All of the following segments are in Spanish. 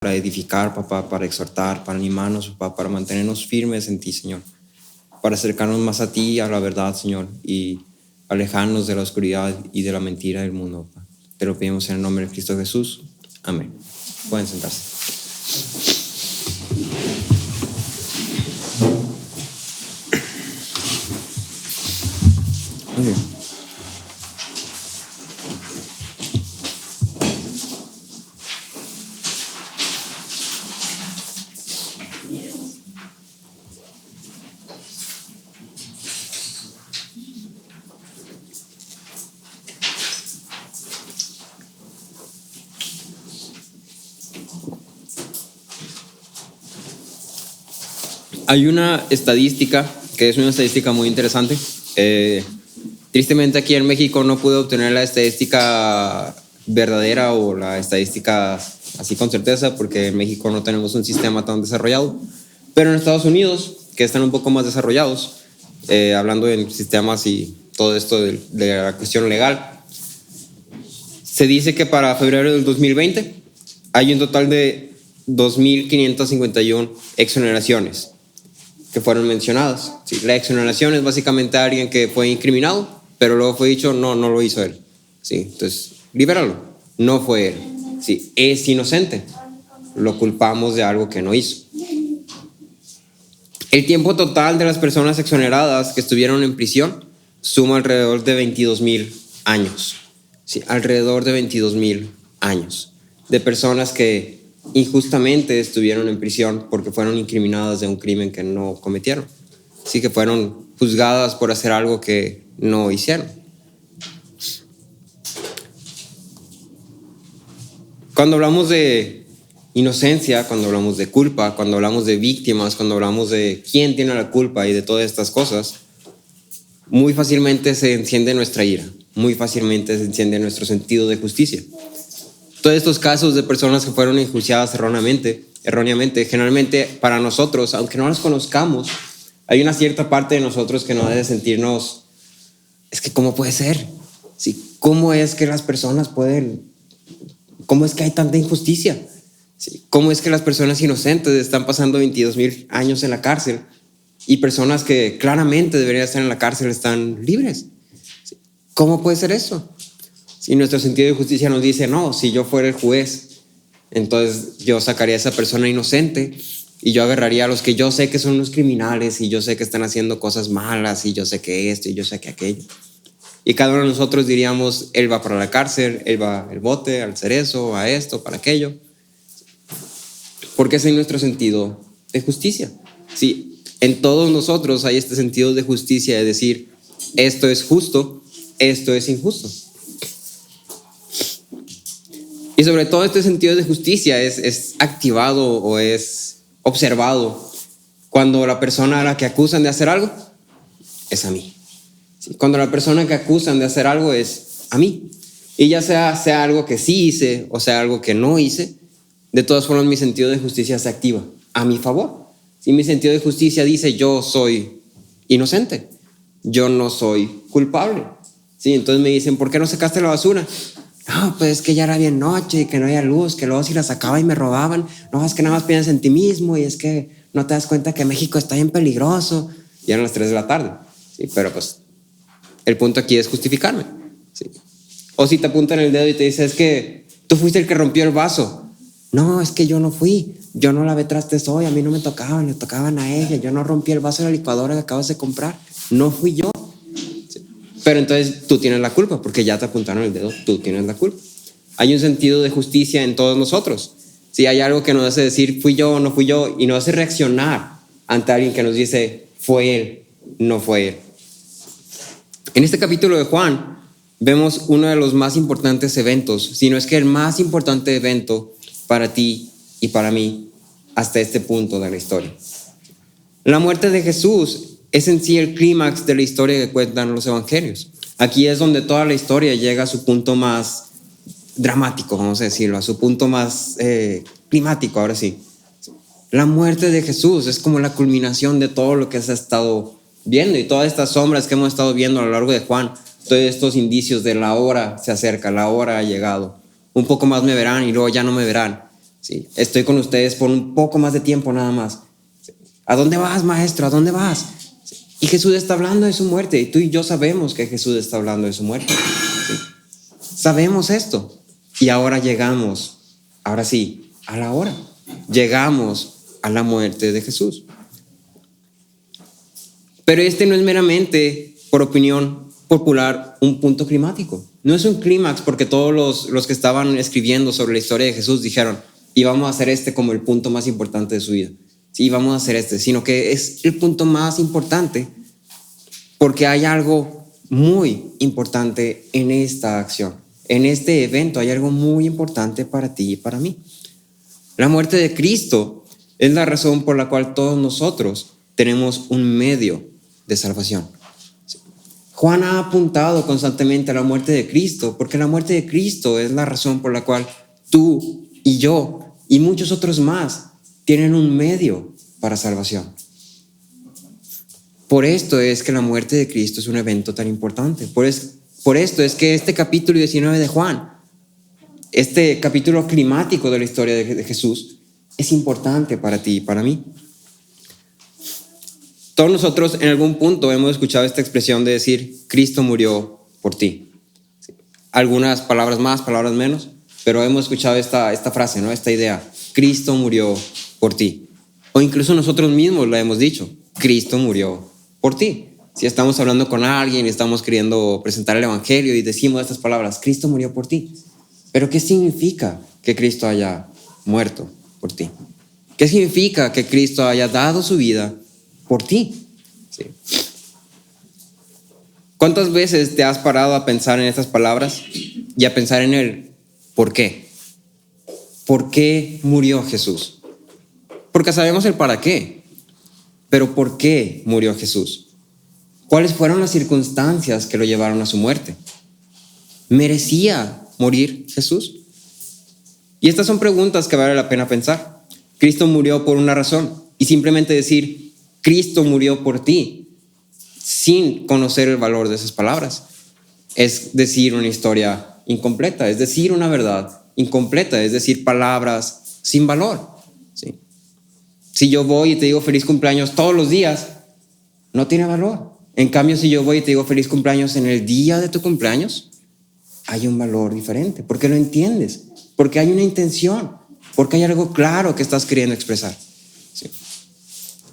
para edificar, papá, para exhortar, para animarnos, papá, para mantenernos firmes en ti, Señor, para acercarnos más a ti, a la verdad, Señor, y alejarnos de la oscuridad y de la mentira del mundo, papá. Te lo pedimos en el nombre de Cristo Jesús. Amén. Pueden sentarse. Muy bien. Hay una estadística que es una estadística muy interesante. Tristemente aquí en México no pude obtener la estadística verdadera o la estadística así con certeza, porque en México no tenemos un sistema tan desarrollado. Pero en Estados Unidos, que están un poco más desarrollados, hablando en sistemas y todo esto de la cuestión legal, se dice que para febrero del 2020 hay un total de 2.551 exoneraciones que fueron mencionadas. Sí, la exoneración es básicamente alguien que fue incriminado, pero luego fue dicho, no lo hizo él. Sí, entonces, libéralo. No fue él. Sí, es inocente. Lo culpamos de algo que no hizo. El tiempo total de las personas exoneradas que estuvieron en prisión suma alrededor de 22,000 años. Sí, alrededor de 22,000 años. De personas que injustamente estuvieron en prisión porque fueron incriminadas de un crimen que no cometieron. Sí, que fueron juzgadas por hacer algo que no hicieron. Cuando hablamos de inocencia, cuando hablamos de culpa, cuando hablamos de víctimas, cuando hablamos de quién tiene la culpa y de todas estas cosas, muy fácilmente se enciende nuestra ira, muy fácilmente se enciende nuestro sentido de justicia. Todos estos casos de personas que fueron enjuiciadas erróneamente, generalmente para nosotros, aunque no las conozcamos, hay una cierta parte de nosotros que no debe sentirnos, es que ¿cómo puede ser? ¿Sí? ¿Cómo es que las personas cómo es que hay tanta injusticia? ¿Sí? ¿Cómo es que las personas inocentes están pasando 22,000 años en la cárcel y personas que claramente deberían estar en la cárcel están libres? ¿Sí? ¿Cómo puede ser eso? Si nuestro sentido de justicia nos dice, no, si yo fuera el juez, entonces yo sacaría a esa persona inocente y yo agarraría a los que yo sé que son unos criminales y yo sé que están haciendo cosas malas y yo sé que esto y yo sé que aquello. Y cada uno de nosotros diríamos, él va para la cárcel, él va al bote, al cerezo, a esto, para aquello. Porque ese es nuestro sentido de justicia. Sí, en todos nosotros hay este sentido de justicia de decir, esto es justo, esto es injusto. Y sobre todo este sentido de justicia es activado o es observado cuando la persona a la que acusan de hacer algo es a mí. ¿Sí? Cuando la persona que acusan de hacer algo es a mí. Y ya sea algo que sí hice o sea algo que no hice, de todas formas mi sentido de justicia se activa a mi favor. Si mi sentido de justicia dice yo soy inocente, yo no soy culpable. ¿Sí? Entonces me dicen, ¿por qué no sacaste la basura? No, pues es que ya era bien noche y que no había luz, que luego si la sacaba y me robaban. No, es que nada más piensas en ti mismo y es que no te das cuenta que México está bien peligroso. Y eran las 3 de la tarde. ¿Sí? Pero pues el punto aquí es justificarme. ¿Sí? O si te apuntan el dedo y te dicen, es que tú fuiste el que rompió el vaso. No, es que yo no fui. Yo no lavé trastes hoy, a mí no me tocaban, le tocaban a ella. Yo no rompí el vaso de la licuadora que acabas de comprar. No fui yo. Pero entonces tú tienes la culpa, porque ya te apuntaron el dedo, tú tienes la culpa. Hay un sentido de justicia en todos nosotros. Si hay algo que nos hace decir, fui yo o no fui yo, y nos hace reaccionar ante alguien que nos dice, fue él, no fue él. En este capítulo de Juan, vemos uno de los más importantes eventos, si no es que el más importante evento para ti y para mí, hasta este punto de la historia. La muerte de Jesús es en sí el clímax de la historia que cuentan los evangelios. Aquí es donde toda la historia llega a su punto más dramático, vamos a decirlo, a su punto más climático, ahora sí. La muerte de Jesús es como la culminación de todo lo que se ha estado viendo y todas estas sombras que hemos estado viendo a lo largo de Juan, todos estos indicios de la hora se acerca, la hora ha llegado. Un poco más me verán y luego ya no me verán. ¿sí? Estoy con ustedes por un poco más de tiempo nada más. ¿A dónde vas, maestro? ¿A dónde vas? Y Jesús está hablando de su muerte, y tú y yo sabemos que Jesús está hablando de su muerte. ¿Sí? Sabemos esto. Y ahora llegamos, ahora sí, a la hora. Llegamos a la muerte de Jesús. Pero este no es meramente, por opinión popular, un punto climático. No es un clímax porque todos los que estaban escribiendo sobre la historia de Jesús dijeron, y vamos a hacer este como el punto más importante de su vida. Sí, vamos a hacer este, sino que es el punto más importante porque hay algo muy importante en esta acción. En este evento hay algo muy importante para ti y para mí. La muerte de Cristo es la razón por la cual todos nosotros tenemos un medio de salvación. Juan ha apuntado constantemente a la muerte de Cristo porque la muerte de Cristo es la razón por la cual tú y yo y muchos otros más tienen un medio para salvación. Por esto es que la muerte de Cristo es un evento tan importante. Por esto es que este capítulo 19 de Juan, este capítulo climático de la historia de Jesús, es importante para ti y para mí. Todos nosotros en algún punto hemos escuchado esta expresión de decir, Cristo murió por ti. Algunas palabras más, palabras menos, pero hemos escuchado esta frase, ¿no? Esta idea, Cristo murió por ti. O incluso nosotros mismos la hemos dicho, Cristo murió por ti. Si estamos hablando con alguien y estamos queriendo presentar el evangelio y decimos estas palabras, Cristo murió por ti. Pero ¿qué significa que Cristo haya muerto por ti? ¿Qué significa que Cristo haya dado su vida por ti? ¿Sí? ¿Cuántas veces te has parado a pensar en estas palabras y a pensar en el por qué? ¿Por qué murió Jesús? Porque sabemos el para qué, pero ¿por qué murió Jesús? ¿Cuáles fueron las circunstancias que lo llevaron a su muerte? ¿Merecía morir Jesús? Y estas son preguntas que vale la pena pensar. Cristo murió por una razón, y simplemente decir Cristo murió por ti sin conocer el valor de esas palabras es decir una historia incompleta, es decir una verdad incompleta, es decir palabras sin valor. ¿Sí? Si yo voy y te digo feliz cumpleaños todos los días, no tiene valor. En cambio, si yo voy y te digo feliz cumpleaños en el día de tu cumpleaños, hay un valor diferente, porque lo entiendes, porque hay una intención, porque hay algo claro que estás queriendo expresar. ¿Sí?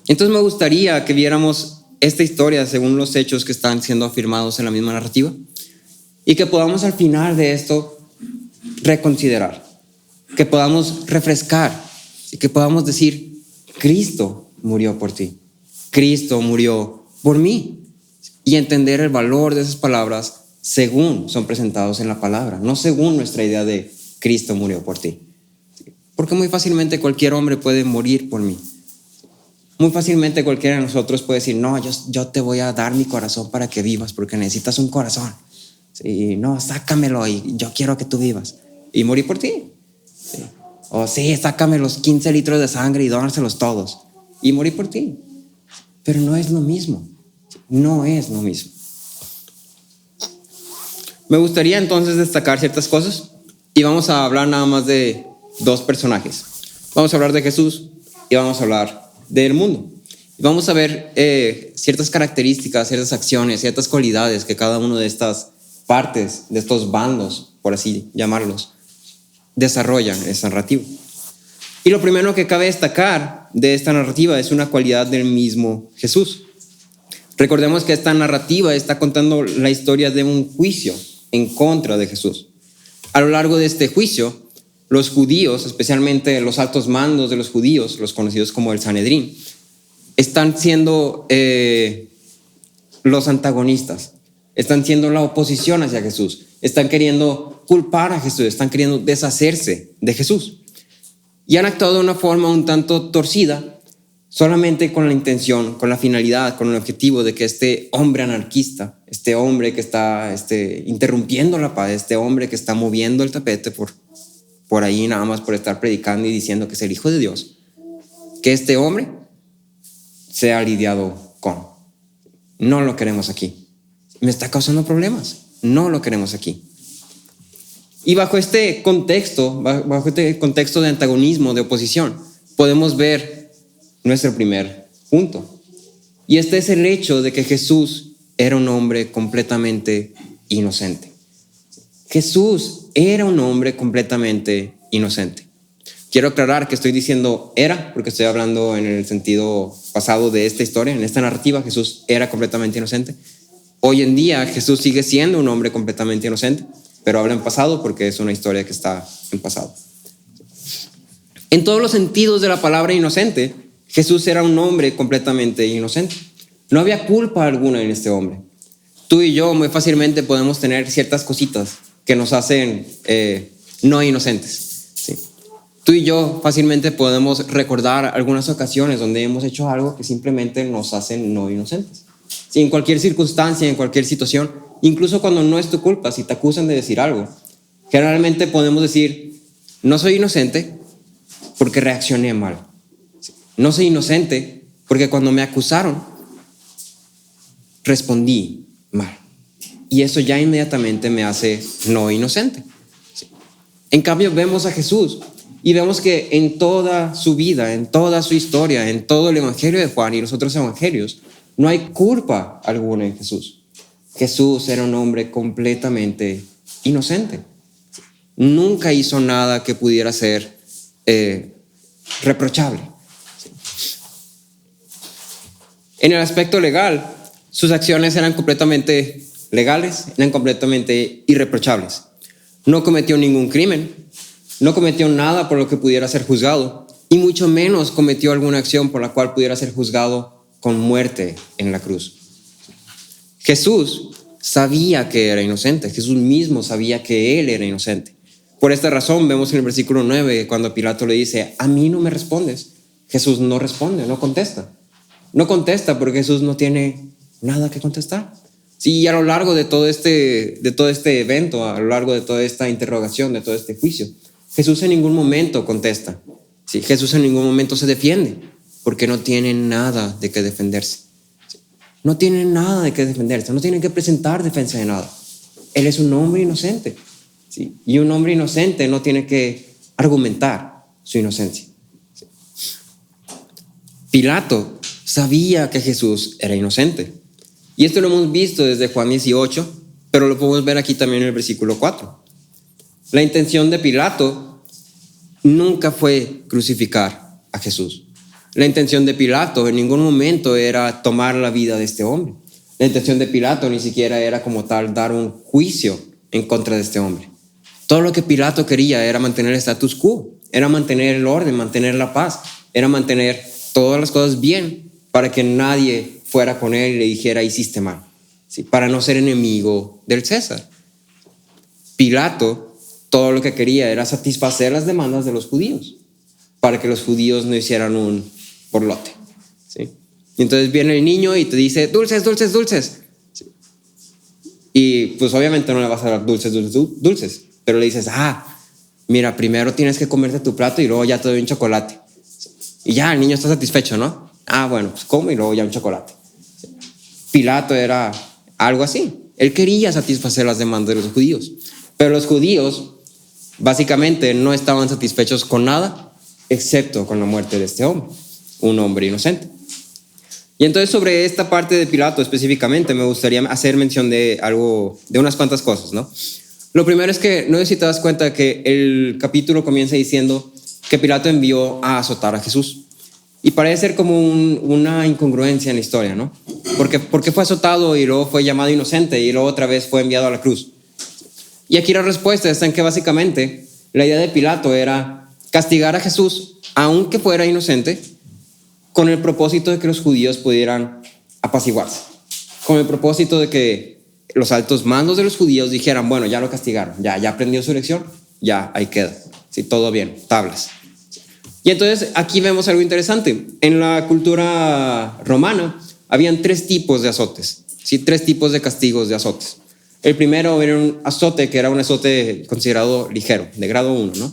Entonces me gustaría que viéramos esta historia según los hechos que están siendo afirmados en la misma narrativa y que podamos al final de esto reconsiderar, que podamos refrescar y que podamos decir, Cristo murió por ti, Cristo murió por mí, y entender el valor de esas palabras según son presentados en la palabra, no según nuestra idea de Cristo murió por ti. Porque muy fácilmente cualquier hombre puede morir por mí. Muy fácilmente cualquiera de nosotros puede decir, no, yo te voy a dar mi corazón para que vivas, porque necesitas un corazón. Sí, no, sácamelo y yo quiero que tú vivas. Y morir por ti. Sí. O sí, sácame los 15 litros de sangre y dónarselos todos. Y morir por ti. Pero no es lo mismo. No es lo mismo. Me gustaría entonces destacar ciertas cosas y vamos a hablar nada más de dos personajes. Vamos a hablar de Jesús y vamos a hablar del mundo. Y vamos a ver ciertas características, ciertas acciones, ciertas cualidades que cada una de estas partes, de estos bandos, por así llamarlos, desarrollan esta narrativa. Y lo primero que cabe destacar de esta narrativa es una cualidad del mismo Jesús. Recordemos que esta narrativa está contando la historia de un juicio en contra de Jesús. A lo largo de este juicio, los judíos, especialmente los altos mandos de los judíos, los conocidos como el Sanedrín, están siendo los antagonistas, están siendo la oposición hacia Jesús, están queriendo culpar a Jesús, están queriendo deshacerse de Jesús. Y han actuado de una forma un tanto torcida, solamente con la intención, con la finalidad, con el objetivo de que este hombre anarquista, este hombre que está interrumpiendo la paz, este hombre que está moviendo el tapete por ahí nada más por estar predicando y diciendo que es el Hijo de Dios, que este hombre sea lidiado con. No lo queremos aquí. Me está causando problemas. No lo queremos aquí. Y bajo este contexto de antagonismo, de oposición, podemos ver nuestro primer punto. Y este es el hecho de que Jesús era un hombre completamente inocente. Jesús era un hombre completamente inocente. Quiero aclarar que estoy diciendo era, porque estoy hablando en el sentido pasado de esta historia, en esta narrativa. Jesús era completamente inocente. Hoy en día Jesús sigue siendo un hombre completamente inocente, pero habla en pasado porque es una historia que está en pasado. En todos los sentidos de la palabra inocente, Jesús era un hombre completamente inocente. No había culpa alguna en este hombre. Tú y yo muy fácilmente podemos tener ciertas cositas que nos hacen no inocentes, ¿sí? Tú y yo fácilmente podemos recordar algunas ocasiones donde hemos hecho algo que simplemente nos hacen no inocentes. Sí, en cualquier circunstancia, en cualquier situación, incluso cuando no es tu culpa, si te acusan de decir algo, generalmente podemos decir, no soy inocente porque reaccioné mal. No soy inocente porque cuando me acusaron, respondí mal. Y eso ya inmediatamente me hace no inocente. En cambio, vemos a Jesús y vemos que en toda su vida, en toda su historia, en todo el Evangelio de Juan y los otros evangelios, no hay culpa alguna en Jesús. Jesús era un hombre completamente inocente. Nunca hizo nada que pudiera ser reprochable. En el aspecto legal, sus acciones eran completamente legales, eran completamente irreprochables. No cometió ningún crimen, no cometió nada por lo que pudiera ser juzgado, y mucho menos cometió alguna acción por la cual pudiera ser juzgado con muerte en la cruz. Jesús sabía que era inocente. Jesús mismo sabía que él era inocente. Por esta razón vemos en el versículo 9 cuando Pilato le dice, a mí no me respondes. Jesús no responde, no contesta. No contesta porque Jesús no tiene nada que contestar. Sí, y a lo largo de todo este evento, a lo largo de toda esta interrogación, de todo este juicio, Jesús en ningún momento contesta. Sí, Jesús en ningún momento se defiende porque no tiene nada de qué defenderse. No tiene nada de qué defenderse, no tiene que presentar defensa de nada. Él es un hombre inocente, ¿sí? Y un hombre inocente no tiene que argumentar su inocencia, ¿sí? Pilato sabía que Jesús era inocente. Y esto lo hemos visto desde Juan 18, pero lo podemos ver aquí también en el versículo 4. La intención de Pilato nunca fue crucificar a Jesús. La intención de Pilato en ningún momento era tomar la vida de este hombre. La intención de Pilato ni siquiera era como tal dar un juicio en contra de este hombre. Todo lo que Pilato quería era mantener el status quo, era mantener el orden, mantener la paz, era mantener todas las cosas bien para que nadie fuera con él y le dijera hiciste mal, ¿sí? Para no ser enemigo del César. Pilato todo lo que quería era satisfacer las demandas de los judíos para que los judíos no hicieran un borlote, ¿sí? Y entonces viene el niño y te dice dulces, dulces, dulces, ¿sí? Y pues obviamente no le vas a dar dulces, dulces, dulces, pero le dices, mira, primero tienes que comerte tu plato y luego ya te doy un chocolate, ¿sí? Y ya el niño está satisfecho, ¿no? Bueno, pues come y luego ya un chocolate, ¿sí? Pilato era algo así. Él quería satisfacer las demandas de los judíos, pero los judíos básicamente no estaban satisfechos con nada excepto con la muerte de este hombre, un hombre inocente. Y entonces sobre esta parte de Pilato específicamente me gustaría hacer mención de algo, de unas cuantas cosas, ¿no? Lo primero es que no sé si te das cuenta que el capítulo comienza diciendo que Pilato envió a azotar a Jesús. Y parece ser como una incongruencia en la historia, ¿no? Porque fue azotado y luego fue llamado inocente y luego otra vez fue enviado a la cruz. Y aquí la respuesta está en que básicamente la idea de Pilato era castigar a Jesús, aunque fuera inocente, con el propósito de que los judíos pudieran apaciguarse, con el propósito de que los altos mandos de los judíos dijeran, bueno, ya lo castigaron, ya aprendió su lección, ya ahí queda, sí, todo bien, tablas. Y entonces aquí vemos algo interesante. En la cultura romana habían 3 tipos de azotes, ¿sí? 3 tipos de castigos de azotes. El primero era un azote que era un azote considerado ligero, de grado 1, ¿no?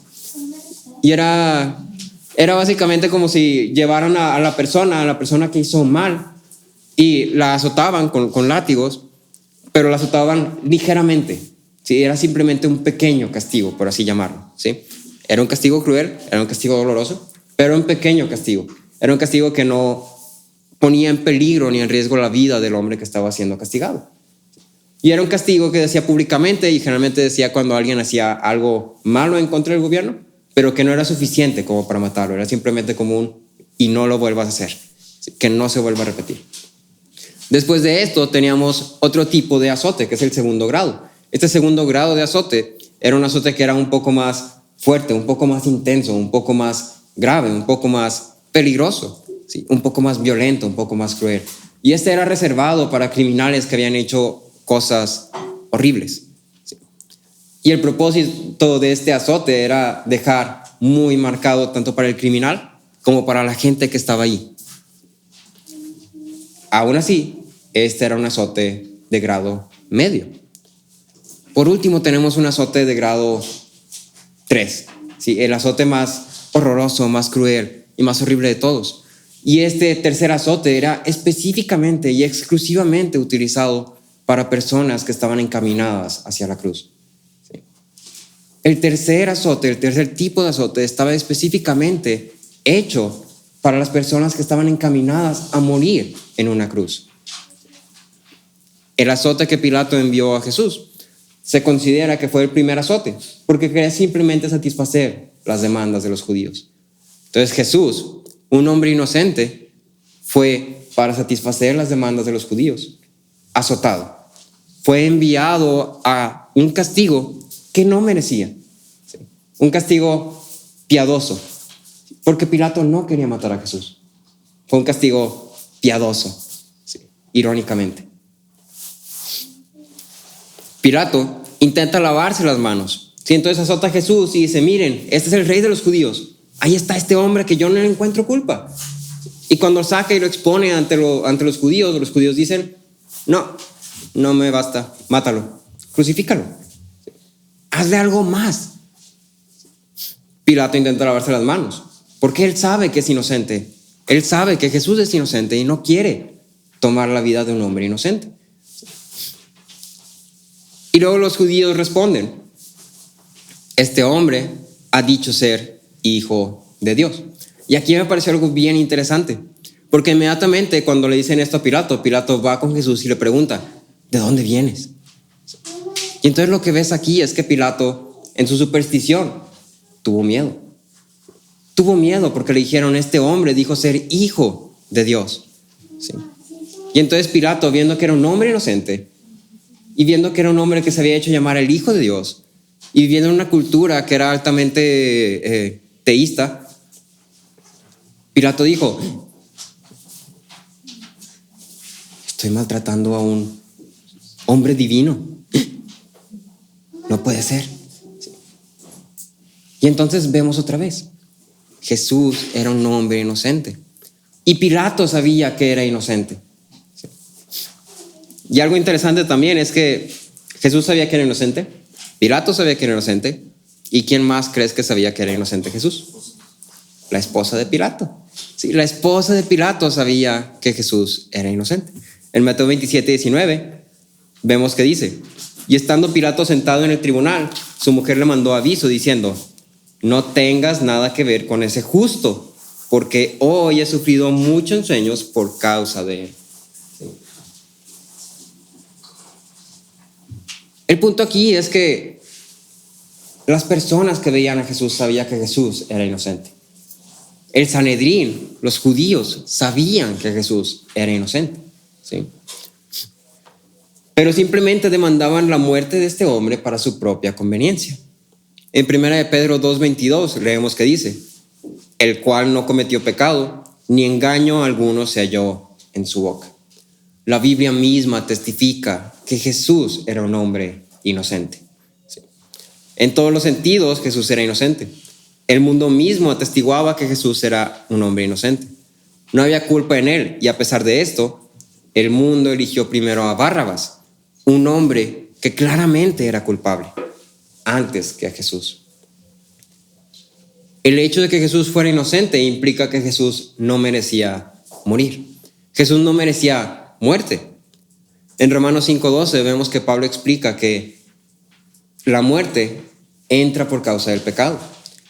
Y era básicamente como si llevaran a la persona que hizo mal y la azotaban con látigos, pero la azotaban ligeramente, Sí, era simplemente un pequeño castigo, por así llamarlo. ¿Sí? Era un castigo cruel, era un castigo doloroso, pero un pequeño castigo. Era un castigo que no ponía en peligro ni en riesgo la vida del hombre que estaba siendo castigado. Y era un castigo que decía públicamente, y generalmente decía cuando alguien hacía algo malo en contra del gobierno, pero que no era suficiente como para matarlo. Era simplemente como un y no lo vuelvas a hacer, que no se vuelva a repetir. Después de esto teníamos otro tipo de azote, que es el segundo grado. Este segundo grado de azote era un azote que era un poco más fuerte, un poco más intenso, un poco más grave, un poco más peligroso, ¿sí? Un poco más violento, un poco más cruel. Y este era reservado para criminales que habían hecho cosas horribles. ¿Sí? Y el propósito de este azote era dejar muy marcado tanto para el criminal como para la gente que estaba ahí. Aún así, este era un azote de grado medio. Por último, tenemos un azote de grado 3, ¿sí? El azote más horroroso, más cruel y más horrible de todos. Y este tercer azote era específicamente y exclusivamente utilizado para personas que estaban encaminadas hacia la cruz. ¿Sí? El tercer azote, el tercer tipo de azote estaba específicamente hecho para las personas que estaban encaminadas a morir en una cruz. El azote que Pilato envió a Jesús se considera que fue el primer azote, porque quería simplemente satisfacer las demandas de los judíos. Entonces Jesús, un hombre inocente, fue para satisfacer las demandas de los judíos, azotado. Fue enviado a un castigo que no merecía, ¿sí? Un castigo piadoso, porque Pilato no quería matar a Jesús. Fue un castigo piadoso, ¿sí? Irónicamente. Pilato intenta lavarse las manos. ¿Sí? Entonces azota a Jesús y dice, miren, este es el rey de los judíos. Ahí está este hombre que yo no le encuentro culpa. Y cuando saca y lo expone ante los judíos dicen, no me basta, mátalo, crucifícalo. Hazle algo más. Pilato intenta lavarse las manos, porque él sabe que es inocente. Él sabe que Jesús es inocente y no quiere tomar la vida de un hombre inocente. Y luego los judíos responden, este hombre ha dicho ser hijo de Dios. Y aquí me pareció algo bien interesante, porque inmediatamente cuando le dicen esto a Pilato, Pilato va con Jesús y le pregunta, ¿de dónde vienes? Y entonces lo que ves aquí es que Pilato, en su superstición, tuvo miedo. Tuvo miedo porque le dijeron, este hombre dijo ser hijo de Dios. ¿Sí? Y entonces Pilato, viendo que era un hombre inocente, y viendo que era un hombre que se había hecho llamar el Hijo de Dios, y viviendo en una cultura que era altamente teísta, Pilato dijo, estoy maltratando a un hombre divino. No puede ser. Y entonces vemos otra vez, Jesús era un hombre inocente, y Pilato sabía que era inocente. Y algo interesante también es que Jesús sabía que era inocente, Pilato sabía que era inocente, ¿y quién más crees que sabía que era inocente Jesús? La esposa de Pilato. Sí, la esposa de Pilato sabía que Jesús era inocente. En Mateo 27:19 vemos que dice, y estando Pilato sentado en el tribunal, su mujer le mandó aviso diciendo, no tengas nada que ver con ese justo, porque hoy he sufrido muchos ensueños por causa de él. El punto aquí es que las personas que veían a Jesús sabían que Jesús era inocente. El Sanedrín, los judíos, sabían que Jesús era inocente. ¿Sí? Pero simplemente demandaban la muerte de este hombre para su propia conveniencia. En 1 de Pedro 2:22 leemos que dice, el cual no cometió pecado, ni engaño alguno se halló en su boca. La Biblia misma testifica que Jesús era un hombre inocente. ¿Sí? En todos los sentidos, Jesús era inocente. El mundo mismo atestiguaba que Jesús era un hombre inocente. No había culpa en él, y a pesar de esto, el mundo eligió primero a Barrabás, un hombre que claramente era culpable, antes que a Jesús. El hecho de que Jesús fuera inocente implica que Jesús no merecía morir. Jesús no merecía muerte. En Romanos 5:12 vemos que Pablo explica que la muerte entra por causa del pecado.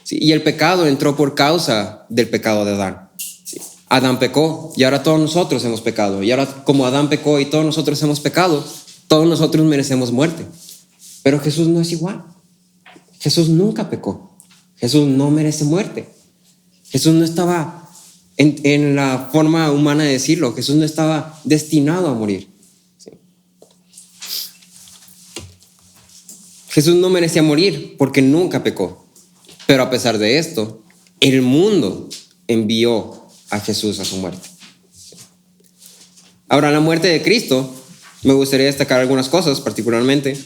¿Sí? Y el pecado entró por causa del pecado de Adán. ¿Sí? Adán pecó y ahora todos nosotros hemos pecado. Y ahora como Adán pecó y todos nosotros hemos pecado, todos nosotros merecemos muerte. Pero Jesús no es igual. Jesús nunca pecó. Jesús no merece muerte. Jesús no estaba, en la forma humana de decirlo, Jesús no estaba destinado a morir. ¿Sí? Jesús no merecía morir porque nunca pecó. Pero a pesar de esto, el mundo envió a Jesús a su muerte. Ahora, la muerte de Cristo, me gustaría destacar algunas cosas particularmente.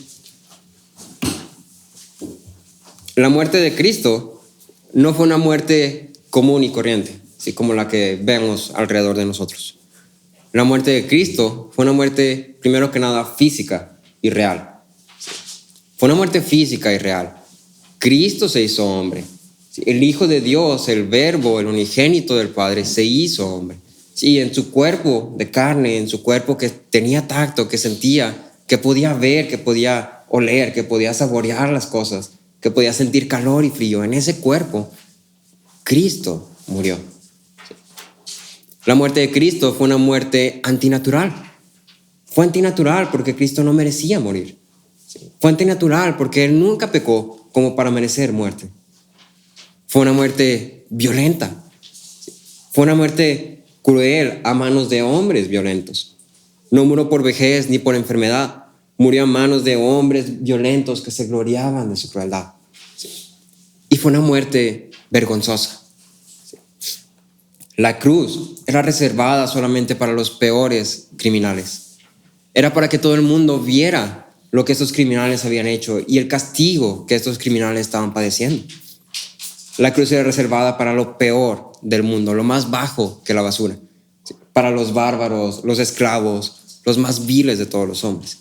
La muerte de Cristo no fue una muerte común y corriente, así como la que vemos alrededor de nosotros. La muerte de Cristo fue una muerte, primero que nada, física y real. Fue una muerte física y real. Cristo se hizo hombre. El Hijo de Dios, el Verbo, el unigénito del Padre, se hizo hombre. Sí, en su cuerpo de carne, en su cuerpo que tenía tacto, que sentía, que podía ver, que podía oler, que podía saborear las cosas, que podía sentir calor y frío. En ese cuerpo, Cristo murió. La muerte de Cristo fue una muerte antinatural. Fue antinatural porque Cristo no merecía morir. Fue antinatural porque Él nunca pecó como para merecer muerte. Fue una muerte violenta. Fue una muerte cruel a manos de hombres violentos. No murió por vejez ni por enfermedad. Murió a manos de hombres violentos que se gloriaban de su crueldad. Y fue una muerte vergonzosa. La cruz era reservada solamente para los peores criminales. Era para que todo el mundo viera lo que estos criminales habían hecho y el castigo que estos criminales estaban padeciendo. La cruz era reservada para lo peor del mundo, lo más bajo que la basura, para los bárbaros, los esclavos, los más viles de todos los hombres.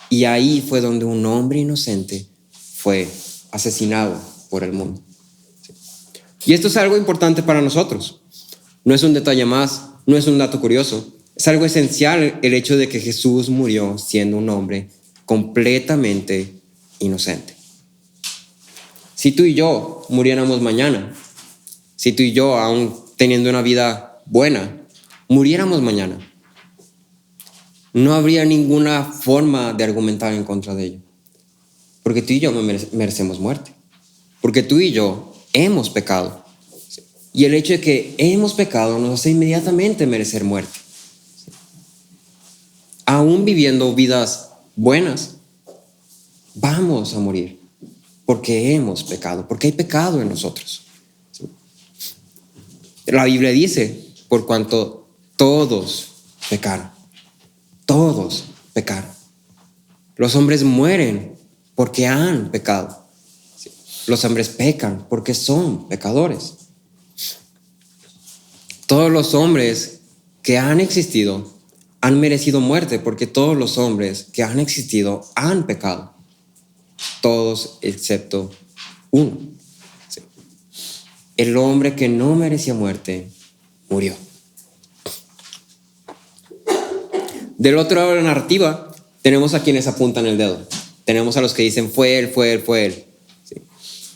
Y ahí fue donde un hombre inocente fue asesinado por el mundo. Y esto es algo importante para nosotros. No es un detalle más, no es un dato curioso. Es algo esencial el hecho de que Jesús murió siendo un hombre completamente inocente. Si tú y yo muriéramos mañana, si tú y yo, aún teniendo una vida buena, muriéramos mañana, no habría ninguna forma de argumentar en contra de ello. Porque tú y yo merecemos muerte. Porque tú y yo hemos pecado. Y el hecho de que hemos pecado nos hace inmediatamente merecer muerte. Aún viviendo vidas buenas, vamos a morir. Porque hemos pecado, porque hay pecado en nosotros. La Biblia dice, por cuanto todos pecaron. Todos pecaron. Los hombres mueren porque han pecado. Los hombres pecan porque son pecadores. Todos los hombres que han existido han merecido muerte porque todos los hombres que han existido han pecado. Todos excepto uno. Sí. El hombre que no merecía muerte murió. Del otro lado de la narrativa tenemos a quienes apuntan el dedo. Tenemos a los que dicen fue él, fue él, fue él. Sí.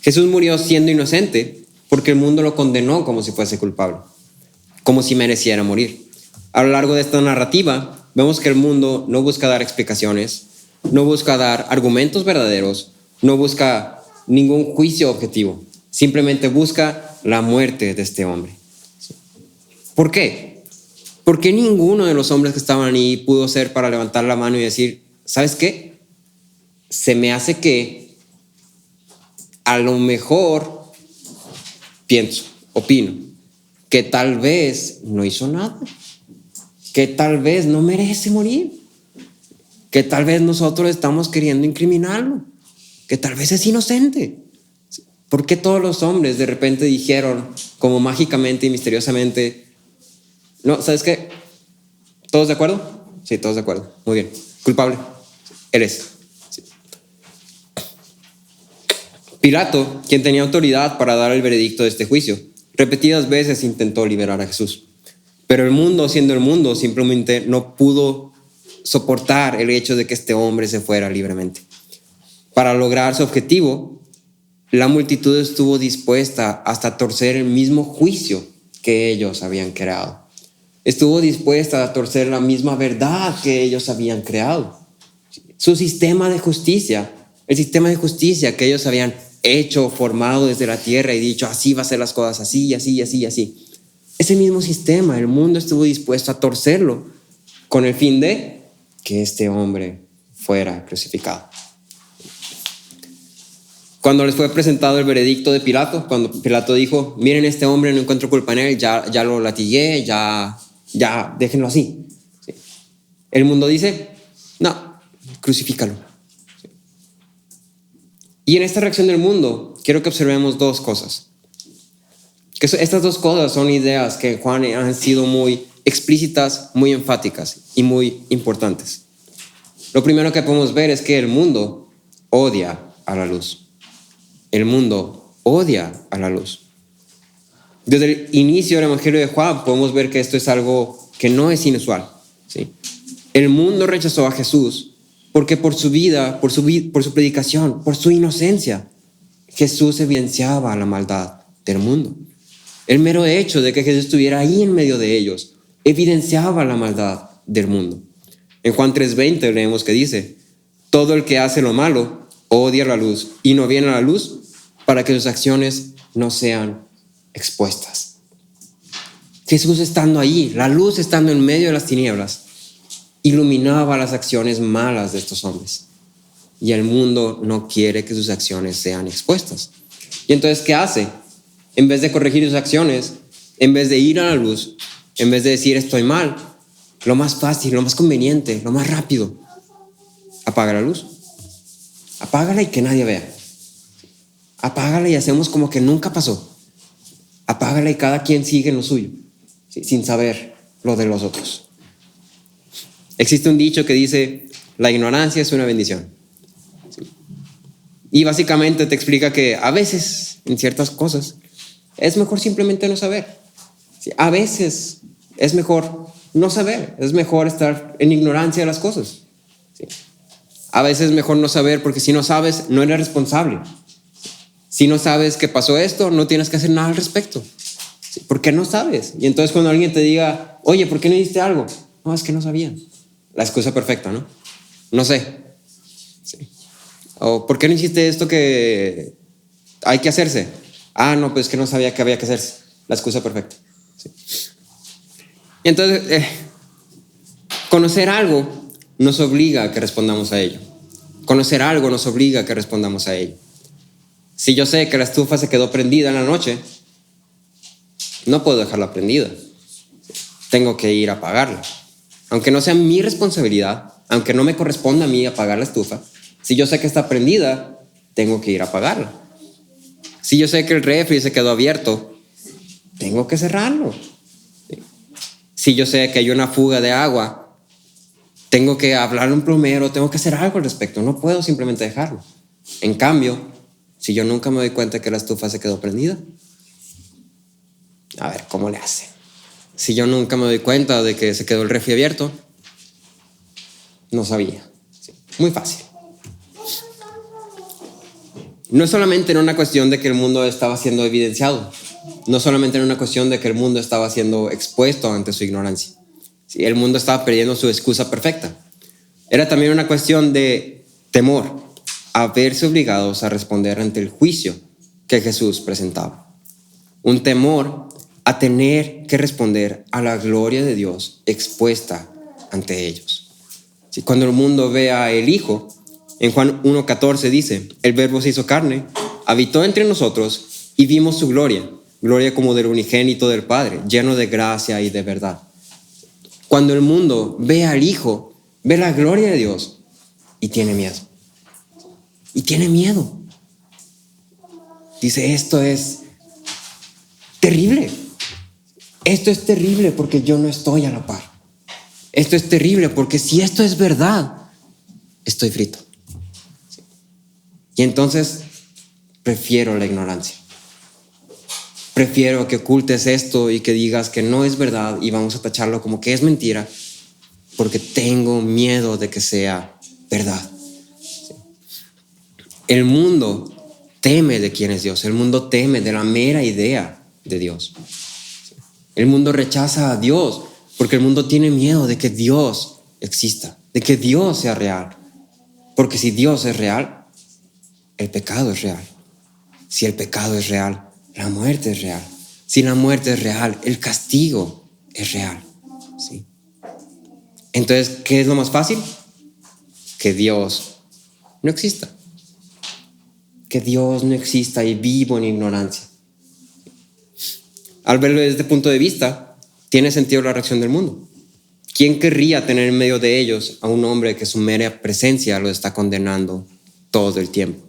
Jesús murió siendo inocente porque el mundo lo condenó como si fuese culpable, como si mereciera morir. A lo largo de esta narrativa vemos que el mundo no busca dar explicaciones, no busca dar argumentos verdaderos, no busca ningún juicio objetivo, simplemente busca la muerte de este hombre. ¿Por qué? Porque ninguno de los hombres que estaban ahí pudo ser para levantar la mano y decir, ¿sabes qué? Se me hace que a lo mejor opino, que tal vez no hizo nada, que tal vez no merece morir, que tal vez nosotros estamos queriendo incriminarlo, que tal vez es inocente. ¿Por qué todos los hombres de repente dijeron, como mágicamente y misteriosamente, no, ¿sabes qué? ¿Todos de acuerdo? Sí, todos de acuerdo. Muy bien. ¿Culpable? Eres. Sí. Pilato, quien tenía autoridad para dar el veredicto de este juicio, repetidas veces intentó liberar a Jesús. Pero el mundo, siendo el mundo, simplemente no pudo soportar el hecho de que este hombre se fuera libremente. Para lograr su objetivo, la multitud estuvo dispuesta hasta torcer el mismo juicio que ellos habían creado. Estuvo dispuesta a torcer la misma verdad que ellos habían creado. Su sistema de justicia, el sistema de justicia que ellos habían hecho, formado desde la tierra y dicho, así va a ser las cosas, así, así, así, así. Ese mismo sistema, el mundo estuvo dispuesto a torcerlo con el fin de que este hombre fuera crucificado. Cuando les fue presentado el veredicto de Pilato, cuando Pilato dijo, miren, este hombre, no encuentro culpa en él, ya lo latigué, ya déjenlo así. ¿Sí? El mundo dice, no, crucifícalo. ¿Sí? Y en esta reacción del mundo, quiero que observemos dos cosas. Que estas dos cosas son ideas que en Juan han sido muy explícitas, muy enfáticas y muy importantes. Lo primero que podemos ver es que el mundo odia a la luz. El mundo odia a la luz. Desde el inicio del Evangelio de Juan podemos ver que esto es algo que no es inusual. ¿Sí? El mundo rechazó a Jesús porque por su vida, por su predicación, por su inocencia, Jesús evidenciaba la maldad del mundo. El mero hecho de que Jesús estuviera ahí en medio de ellos evidenciaba la maldad del mundo. En Juan 3:20 leemos que dice, todo el que hace lo malo odia la luz y no viene a la luz para que sus acciones no sean expuestas. Jesús estando ahí, la luz estando en medio de las tinieblas, iluminaba las acciones malas de estos hombres. Y el mundo no quiere que sus acciones sean expuestas. Y entonces, ¿qué hace? En vez de corregir sus acciones, en vez de ir a la luz, en vez de decir estoy mal, lo más fácil, lo más conveniente, lo más rápido, apaga la luz. Apágala y que nadie vea. Apágala y hacemos como que nunca pasó. Apágala y cada quien sigue en lo suyo, ¿sí? Sin saber lo de los otros. Existe un dicho que dice, la ignorancia es una bendición. ¿Sí? Y básicamente te explica que a veces, en ciertas cosas, es mejor simplemente no saber. ¿Sí? A veces es mejor no saber, es mejor estar en ignorancia de las cosas. ¿Sí? A veces es mejor no saber porque si no sabes, no eres responsable. Si no sabes que pasó esto, no tienes que hacer nada al respecto. ¿Sí? Porque no sabes. Y entonces cuando alguien te diga, oye, ¿por qué no hiciste algo? No, es que no sabía. La excusa perfecta, ¿no? No sé. ¿Sí? O ¿por qué no hiciste esto que hay que hacerse? Ah, no, pues que no sabía que había que hacerse. La excusa perfecta. ¿Sí? Y entonces, conocer algo nos obliga a que respondamos a ello. Conocer algo nos obliga a que respondamos a ello. Si yo sé que la estufa se quedó prendida en la noche, no puedo dejarla prendida. Tengo que ir a apagarla. Aunque no sea mi responsabilidad, aunque no me corresponda a mí apagar la estufa, si yo sé que está prendida, tengo que ir a apagarla. Si yo sé que el refri se quedó abierto, tengo que cerrarlo. Si yo sé que hay una fuga de agua, tengo que hablarle a un plomero, tengo que hacer algo al respecto. No puedo simplemente dejarlo. En cambio, si yo nunca me doy cuenta que la estufa se quedó prendida, a ver, ¿cómo le hace? Si yo nunca me doy cuenta de que se quedó el refri abierto, no sabía. Sí, muy fácil. No es solamente en una cuestión de que el mundo estaba siendo evidenciado, no solamente en una cuestión de que el mundo estaba siendo expuesto ante su ignorancia. Sí, el mundo estaba perdiendo su excusa perfecta. Era también una cuestión de temor, a verse obligados a responder ante el juicio que Jesús presentaba. Un temor a tener que responder a la gloria de Dios expuesta ante ellos. ¿Sí? Cuando el mundo vea el Hijo, en Juan 1:14 dice, el Verbo se hizo carne, habitó entre nosotros y vimos su gloria, gloria como del unigénito del Padre, lleno de gracia y de verdad. Cuando el mundo ve al Hijo, ve la gloria de Dios y tiene miedo. Y tiene miedo. Dice, esto es terrible. Esto es terrible porque yo no estoy a la par. Esto es terrible porque si esto es verdad, estoy frito. Y entonces prefiero la ignorancia. Prefiero que ocultes esto y que digas que no es verdad y vamos a tacharlo como que es mentira porque tengo miedo de que sea verdad. El mundo teme de quién es Dios. El mundo teme de la mera idea de Dios. El mundo rechaza a Dios porque el mundo tiene miedo de que Dios exista, de que Dios sea real. Porque si Dios es real, el pecado es real. Si el pecado es real, la muerte es real. Si la muerte es real, el castigo es real. ¿Sí? Entonces, ¿qué es lo más fácil? Que Dios no exista. Que Dios no exista y vivo en ignorancia. Al verlo desde este punto de vista, tiene sentido la reacción del mundo. ¿Quién querría tener en medio de ellos a un hombre que su mera presencia lo está condenando todo el tiempo?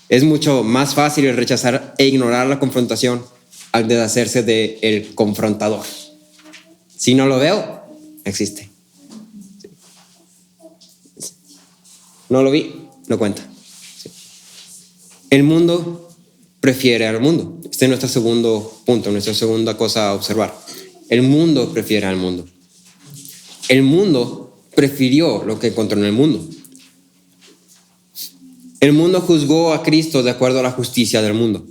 Es mucho más fácil el rechazar e ignorar la confrontación al deshacerse del confrontador. Si no lo veo, existe. No lo vi, no cuenta. El mundo prefiere al mundo. Este es nuestro segundo punto, nuestra segunda cosa a observar. El mundo prefiere al mundo. El mundo prefirió lo que encontró en el mundo. El mundo juzgó a Cristo de acuerdo a la justicia del mundo.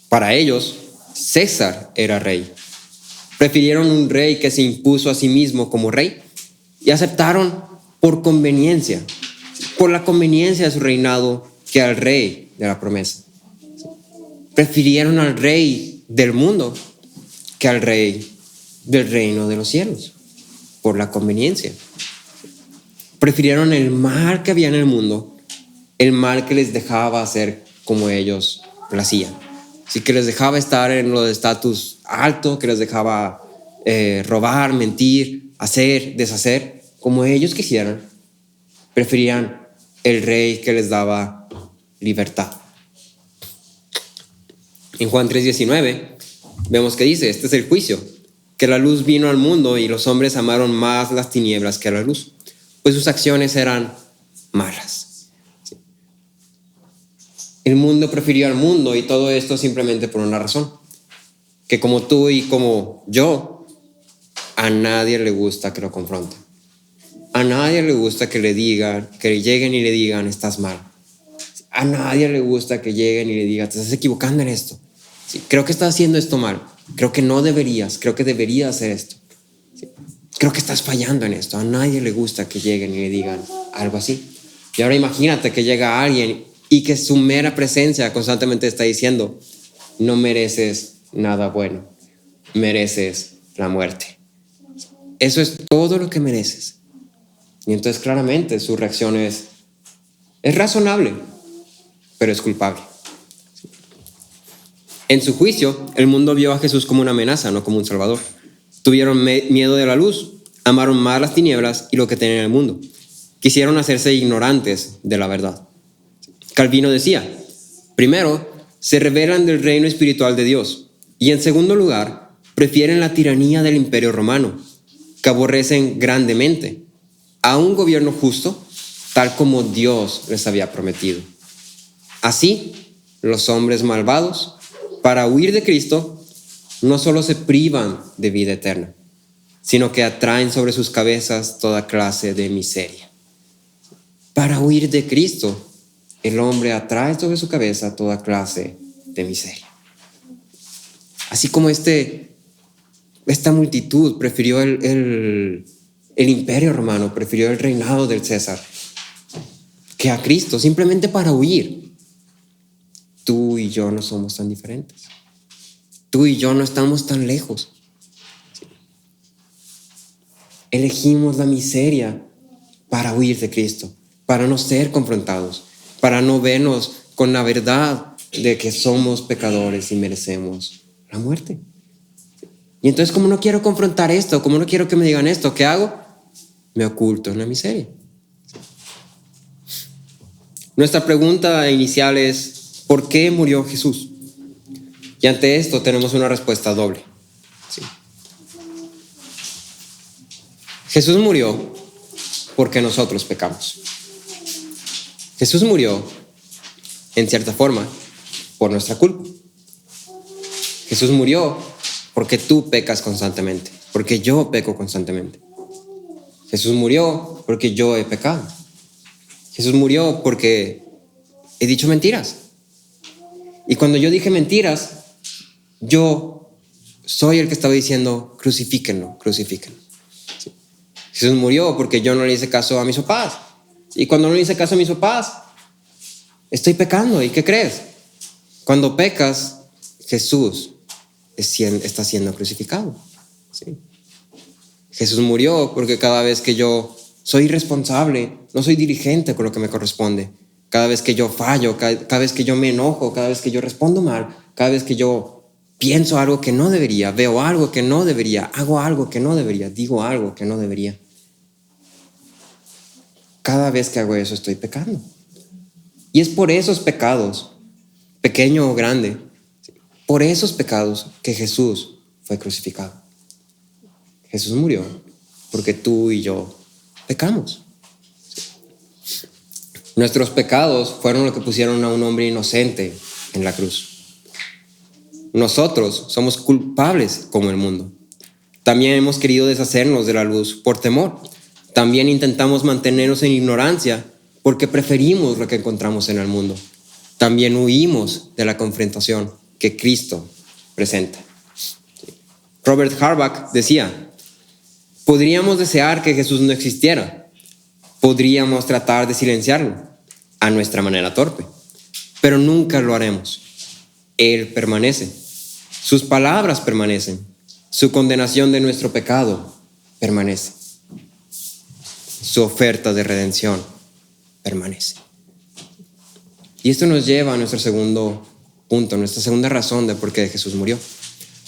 Para ellos, César era rey. Prefirieron un rey que se impuso a sí mismo como rey y aceptaron por conveniencia, por la conveniencia de su reinado, que al rey de la promesa. Prefirieron al rey del mundo que al rey del reino de los cielos, por la conveniencia. Prefirieron el mal que había en el mundo, el mal que les dejaba hacer como ellos lo hacían. Así que les dejaba estar en lo de estatus alto, que les dejaba robar, mentir, hacer, deshacer, como ellos quisieran. Preferían el rey que les daba libertad. En Juan 3:19 vemos que dice, este es el juicio, que la luz vino al mundo y los hombres amaron más las tinieblas que la luz, pues sus acciones eran malas. ¿Sí? El mundo prefirió al mundo, y todo esto simplemente por una razón, que como tú y como yo, a nadie le gusta que lo confronten. A nadie le gusta que le digan, que lleguen y le digan, estás mal. A nadie le gusta que lleguen y le digan, te estás equivocando en esto. Sí, creo que estás haciendo esto mal. Creo que no deberías. Creo que deberías hacer esto. Sí, creo que estás fallando en esto. A nadie le gusta que lleguen y le digan algo así. Y ahora imagínate que llega alguien y que su mera presencia constantemente está diciendo, no mereces nada bueno. Mereces la muerte. Eso es todo lo que mereces. Y entonces claramente su reacción es razonable, pero es culpable. En su juicio, el mundo vio a Jesús como una amenaza, no como un salvador. Tuvieron miedo de la luz, amaron más las tinieblas y lo que tenían en el mundo. Quisieron hacerse ignorantes de la verdad. Calvino decía, primero, se rebelan del reino espiritual de Dios, y en segundo lugar, prefieren la tiranía del imperio romano, que aborrecen grandemente a un gobierno justo, tal como Dios les había prometido. Así, los hombres malvados, para huir de Cristo, no solo se privan de vida eterna, sino que atraen sobre sus cabezas toda clase de miseria. Para huir de Cristo, el hombre atrae sobre su cabeza toda clase de miseria. Así como esta multitud prefirió el imperio romano, prefirió el reinado del César, que a Cristo, simplemente para huir. Tú y yo no somos tan diferentes. Tú y yo no estamos tan lejos. Elegimos la miseria para huir de Cristo, para no ser confrontados, para no vernos con la verdad de que somos pecadores y merecemos la muerte. Y entonces, como no quiero confrontar esto, como no quiero que me digan esto, ¿qué hago? Me oculto en la miseria. Nuestra pregunta inicial es, ¿por qué murió Jesús? Y ante esto tenemos una respuesta doble. ¿Sí? Jesús murió porque nosotros pecamos. Jesús murió, en cierta forma, por nuestra culpa. Jesús murió porque tú pecas constantemente, porque yo peco constantemente. Jesús murió porque yo he pecado. Jesús murió porque he dicho mentiras. Y cuando yo dije mentiras, yo soy el que estaba diciendo, crucifíquenlo. Sí. Jesús murió porque yo no le hice caso a mis papás. Y cuando no le hice caso a mis papás, estoy pecando. ¿Y qué crees? Cuando pecas, Jesús está siendo crucificado. ¿Sí? Jesús murió porque cada vez que yo soy irresponsable, no soy diligente con lo que me corresponde, cada vez que yo fallo, cada vez que yo me enojo, cada vez que yo respondo mal, cada vez que yo pienso algo que no debería, veo algo que no debería, hago algo que no debería, digo algo que no debería. Cada vez que hago eso estoy pecando. Y es por esos pecados, pequeño o grande, por esos pecados que Jesús fue crucificado. Jesús murió porque tú y yo pecamos. Nuestros pecados fueron lo que pusieron a un hombre inocente en la cruz. Nosotros somos culpables como el mundo. También hemos querido deshacernos de la luz por temor. También intentamos mantenernos en ignorancia porque preferimos lo que encontramos en el mundo. También huimos de la confrontación que Cristo presenta. Robert Harbach decía, podríamos desear que Jesús no existiera. Podríamos tratar de silenciarlo a nuestra manera torpe, pero nunca lo haremos. Él permanece. Sus palabras permanecen. Su condenación de nuestro pecado permanece. Su oferta de redención permanece. Y esto nos lleva a nuestro segundo punto, nuestra segunda razón de por qué Jesús murió.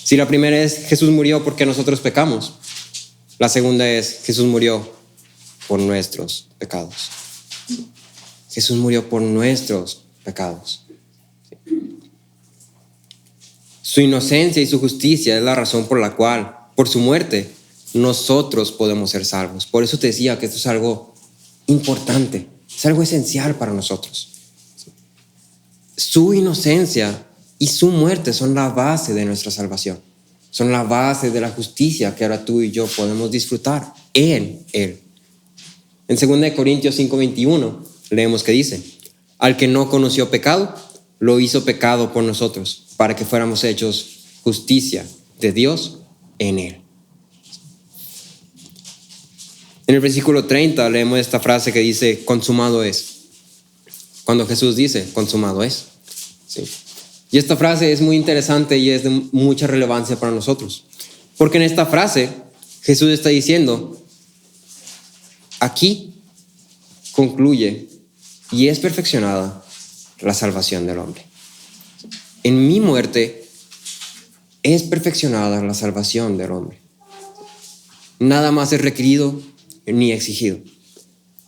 Si la primera es Jesús murió porque nosotros pecamos, la segunda es Jesús murió por nuestros pecados. Jesús murió por nuestros pecados. Su inocencia y su justicia es la razón por la cual, por su muerte, nosotros podemos ser salvos. Por eso te decía que esto es algo importante, es algo esencial para nosotros. Su inocencia y su muerte son la base de nuestra salvación. Son la base de la justicia que ahora tú y yo podemos disfrutar en Él. En 2 Corintios 5:21 leemos que dice, al que no conoció pecado, lo hizo pecado por nosotros, para que fuéramos hechos justicia de Dios en Él. En el versículo 30 leemos esta frase que dice, consumado es. Cuando Jesús dice, consumado es. ¿Sí? Y esta frase es muy interesante y es de mucha relevancia para nosotros. Porque en esta frase Jesús está diciendo, aquí concluye y es perfeccionada la salvación del hombre. En mi muerte es perfeccionada la salvación del hombre. Nada más es requerido ni exigido.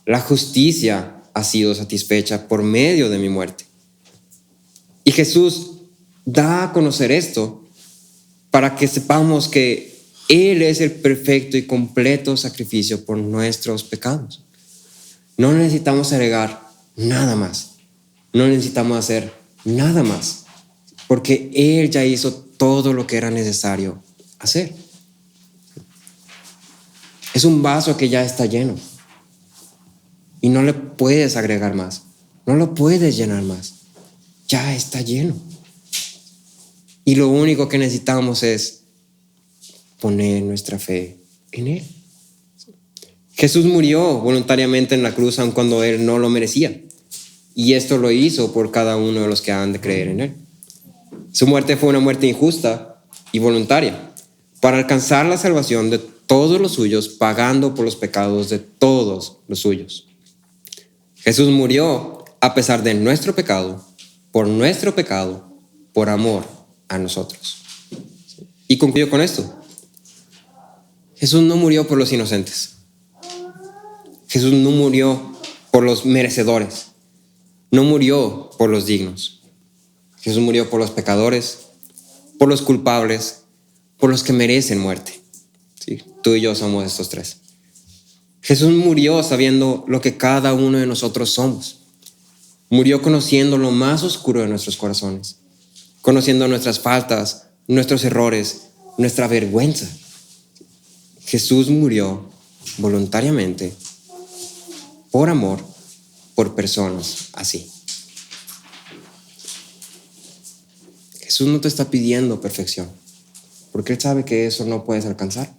La justicia ha sido satisfecha por medio de mi muerte. Y Jesús da a conocer esto para que sepamos que Él es el perfecto y completo sacrificio por nuestros pecados. No necesitamos agregar nada más. No necesitamos hacer nada más. Porque Él ya hizo todo lo que era necesario hacer. Es un vaso que ya está lleno. Y no le puedes agregar más. No lo puedes llenar más. Ya está lleno. Y lo único que necesitamos es poner nuestra fe en Él. Jesús murió voluntariamente en la cruz aun cuando Él no lo merecía. Y esto lo hizo por cada uno de los que han de creer en Él. Su muerte fue una muerte injusta y voluntaria para alcanzar la salvación de todos los suyos, pagando por los pecados de todos los suyos. Jesús murió a pesar de nuestro pecado, por amor a nosotros. Y concluyo con esto. Jesús no murió por los inocentes. Jesús no murió por los merecedores. No murió por los dignos. Jesús murió por los pecadores, por los culpables, por los que merecen muerte. Sí, tú y yo somos estos tres. Jesús murió sabiendo lo que cada uno de nosotros somos. Murió conociendo lo más oscuro de nuestros corazones, conociendo nuestras faltas, nuestros errores, nuestra vergüenza. Jesús murió voluntariamente, por amor, por personas así. Jesús no te está pidiendo perfección, porque Él sabe que eso no puedes alcanzar.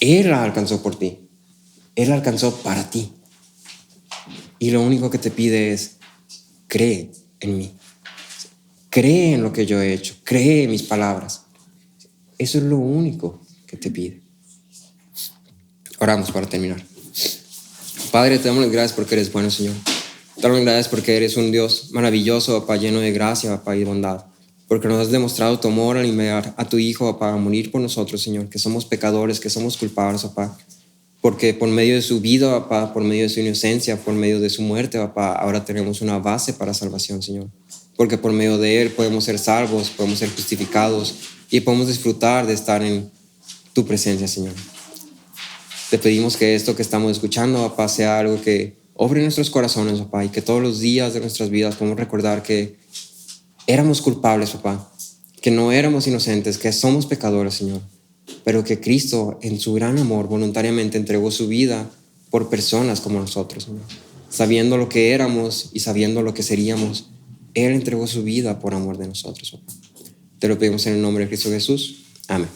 Él la alcanzó por ti. Él la alcanzó para ti. Y lo único que te pide es, cree en mí. Cree en lo que yo he hecho. Cree en mis palabras. Eso es lo único que te pide. Oramos para terminar. Padre, te damos las gracias porque eres bueno, Señor. Te damos las gracias porque eres un Dios maravilloso, papá, lleno de gracia, papá, y bondad. Porque nos has demostrado tu amor al enviar a tu Hijo, papá, a morir por nosotros, Señor, que somos pecadores, que somos culpables, papá. Porque por medio de su vida, papá, por medio de su inocencia, por medio de su muerte, papá, ahora tenemos una base para salvación, Señor. Porque por medio de Él podemos ser salvos, podemos ser justificados y podemos disfrutar de estar en tu presencia, Señor. Te pedimos que esto que estamos escuchando, papá, sea algo que obre en nuestros corazones, papá, y que todos los días de nuestras vidas podamos recordar que éramos culpables, papá, que no éramos inocentes, que somos pecadores, Señor, pero que Cristo, en su gran amor, voluntariamente entregó su vida por personas como nosotros, Señor. Sabiendo lo que éramos y sabiendo lo que seríamos, Él entregó su vida por amor de nosotros, papá. Te lo pedimos en el nombre de Cristo Jesús. Amén.